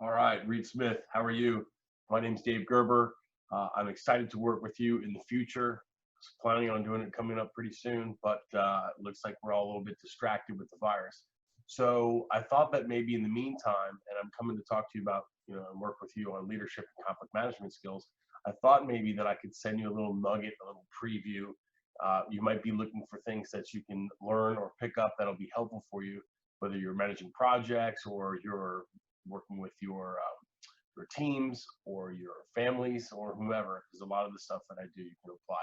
All right, Reed Smith, how are you? My name's Dave Gerber. I'm excited to work with you in the future. Planning on doing it coming up pretty soon, but it looks like we're all a little bit distracted with the virus. So I thought that maybe in the meantime, and I'm coming to talk to you about, and work with you on leadership and conflict management skills. I thought maybe that I could send you a little nugget, a little preview. You might be looking for things that you can learn or pick up that'll be helpful for you, whether you're managing projects or you're working with your teams or your families or whomever, because a lot of the stuff that I do you can apply.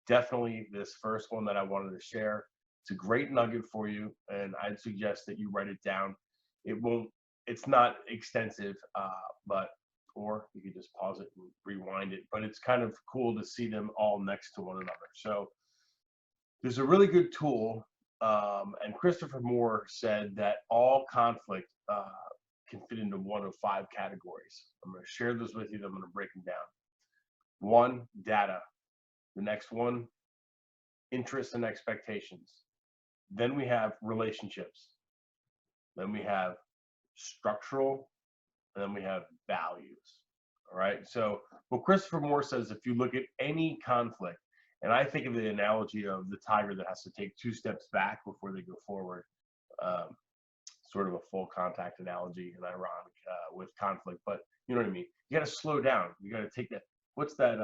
Definitely this first one that I wanted to share. It's a great nugget for you, and I'd suggest that you write it down. It won't. It's not extensive, but or you could just pause it and rewind it. But it's kind of cool to see them all next to one another. So there's a really good tool, and Christopher Moore said that all conflict can fit into one of five categories. I'm going to share those with you. I'm going to break them down. One, data. The next one, interests and expectations. Then we have relationships. Then we have structural, and then we have values. All right. So what Christopher Moore says, if you look at any conflict, and I think of the analogy of the tiger that has to take two steps back before they go forward. Um, Sort of a full contact analogy and ironic with conflict, but you know what I mean. You got to slow down. You got to take that. What's that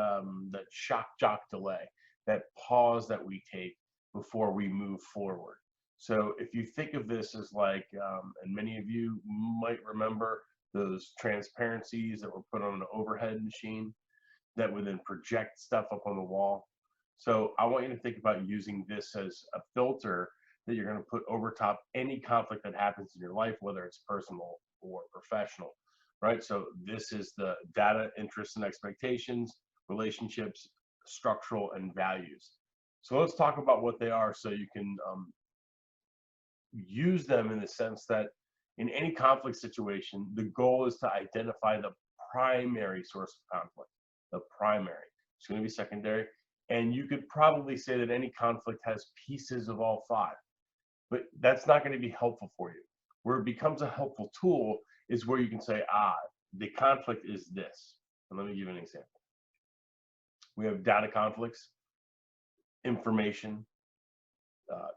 shock jock delay, that pause that we take before we move forward. So if you think of this as like, and many of you might remember those transparencies that were put on an overhead machine that would then project stuff up on the wall. So I want you to think about using this as a filter that you're going to put over top any conflict that happens in your life, whether it's personal or professional, right? So this is the data, interests, and expectations, relationships, structural, and values. So let's talk about what they are so you can use them in the sense that in any conflict situation, the goal is to identify the primary source of conflict, the primary. It's going to be secondary. And you could probably say that any conflict has pieces of all five, but that's not going to be helpful for you. Where it becomes a helpful tool is where you can say, the conflict is this. And let me give you an example. We have data conflicts, information.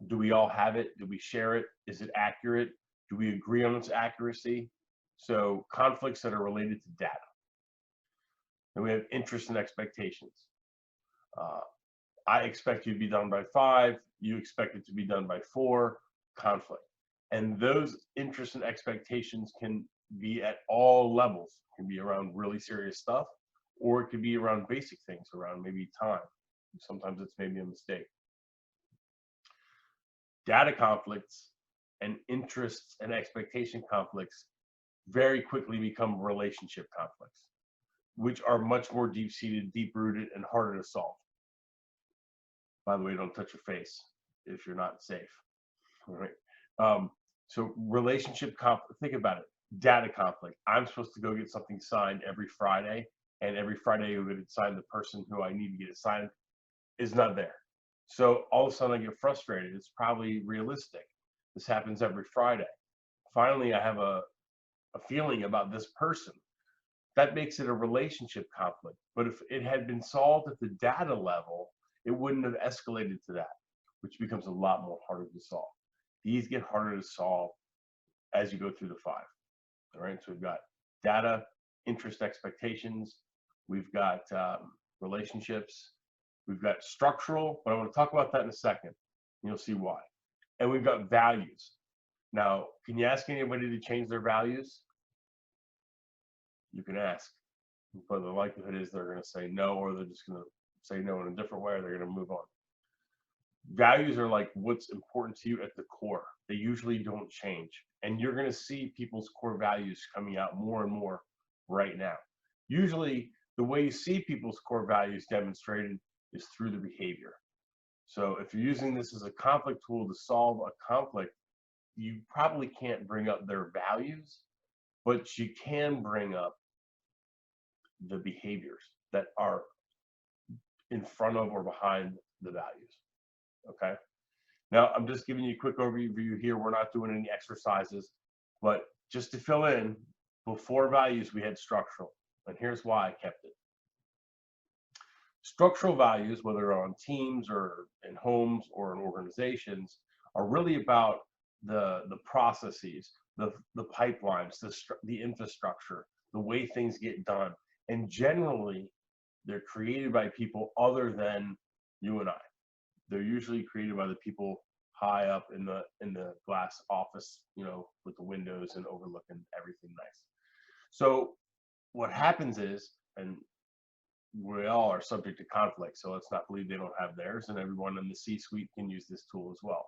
Do we all have it? Do we share it? Is it accurate? Do we agree on its accuracy? So conflicts that are related to data. Then we have interests and expectations. I expect you to be done by 5. You expect it to be done by 4. Conflict. And those interests and expectations can be at all levels. It can be around really serious stuff, or it could be around basic things, around maybe time. Sometimes it's maybe a mistake. Data conflicts and interests and expectation conflicts very quickly become relationship conflicts, which are much more deep-seated, deep-rooted, and harder to solve. By the way, don't touch your face if you're not safe. All right. So relationship conflict, think about it. Data conflict. I'm supposed to go get something signed every Friday, and every Friday you get it signed. The person who I need to get it signed is not there. So all of a sudden I get frustrated. It's probably realistic. This happens every Friday. Finally, I have a feeling about this person. That makes it a relationship conflict. But if it had been solved at the data level, it wouldn't have escalated to that, which becomes a lot more harder to solve. These get harder to solve as you go through the 5. All right, so we've got data, interest, expectations. We've got relationships. We've got structural, but I want to talk about that in a second. You'll see why. And we've got values. Now, can you ask anybody to change their values? You can ask, but the likelihood is they're going to say no, or they're just going to say no in a different way, or they're going to move on. Values are like what's important to you at the core. They usually don't change. And you're going to see people's core values coming out more and more right now. Usually, the way you see people's core values demonstrated is through the behavior. So if you're using this as a conflict tool to solve a conflict, you probably can't bring up their values, but you can bring up the behaviors that are in front of or behind the values. Okay. Now, I'm just giving you a quick overview here. We're not doing any exercises, but just to fill in, Before values, we had structural. And here's why I kept it. Structural values, whether on teams or in homes or in organizations, are really about the processes, the pipelines, the infrastructure, the way things get done. And generally, they're created by people other than you and I. They're usually created by the people high up in the glass office, with the windows and overlooking everything nice. So what happens is, and we all are subject to conflict, so let's not believe they don't have theirs, and everyone in the C-suite can use this tool as well.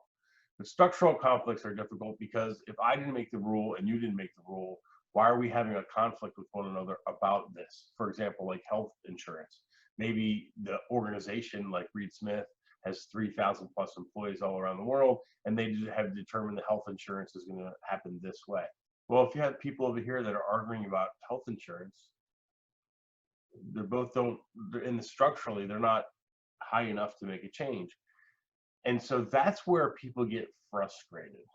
But structural conflicts are difficult because if I didn't make the rule and you didn't make the rule, why are we having a conflict with one another about this? For example, like health insurance. Maybe the organization like Reed Smith has 3,000 plus employees all around the world, and they have determined the health insurance is going to happen this way. Well, if you have people over here that are arguing about health insurance, structurally, they're not high enough to make a change. And so that's where people get frustrated.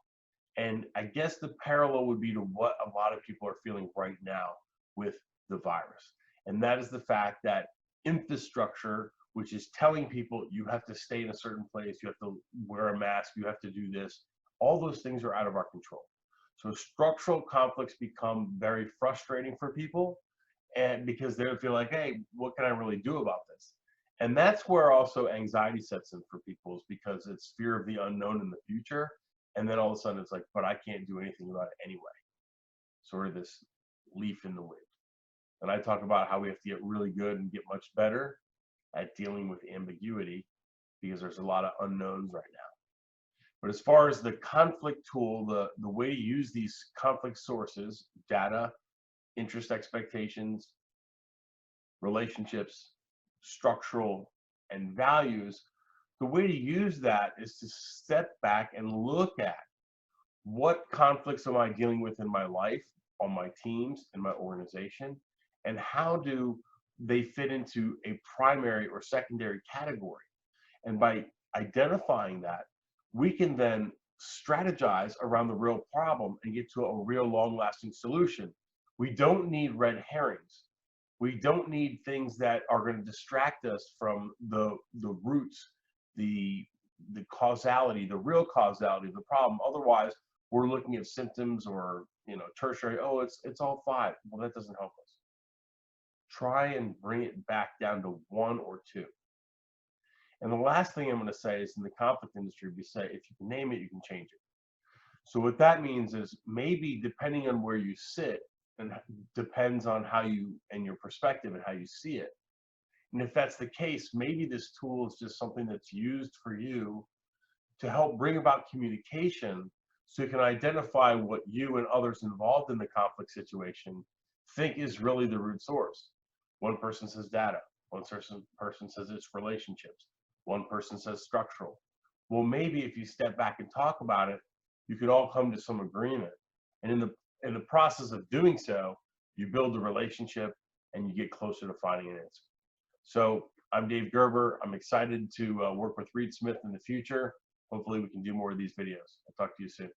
And I guess the parallel would be to what a lot of people are feeling right now with the virus. And that is the fact that infrastructure, which is telling people you have to stay in a certain place, you have to wear a mask, you have to do this, all those things are out of our control. So structural conflicts become very frustrating for people, and because they feel like, hey, what can I really do about this? And that's where also anxiety sets in for people, is because it's fear of the unknown in the future. And then all of a sudden it's like, but I can't do anything about it anyway. Sort of this leaf in the wind. And I talk about how we have to get really good and get much better at dealing with ambiguity, because there's a lot of unknowns right now. But as far as the conflict tool, the way to use these conflict sources, data, interest expectations, relationships, structural, and values, the way to use that is to step back and look at what conflicts am I dealing with in my life, on my teams, in my organization, and how do they fit into a primary or secondary category. And by identifying that, we can then strategize around the real problem and get to a real long-lasting solution. We don't need red herrings. We don't need things that are going to distract us from the roots, the causality, the real causality of the problem. Otherwise, we're looking at symptoms or tertiary. Oh, it's all five. Well, that doesn't help us. Try and bring it back down to one or two. And the last thing I'm going to say is, in the conflict industry, we say if you can name it, you can change it. So what that means is, maybe depending on where you sit, and depends on how you and your perspective and how you see it. And if that's the case, maybe this tool is just something that's used for you to help bring about communication, so you can identify what you and others involved in the conflict situation think is really the root source. One person says data, one person says it's relationships, one person says structural. Well, maybe if you step back and talk about it, you could all come to some agreement. And in the process of doing so, you build a relationship and you get closer to finding an answer. So I'm Dave Gerber. I'm excited to work with Reed Smith in the future. Hopefully we can do more of these videos. I'll talk to you soon.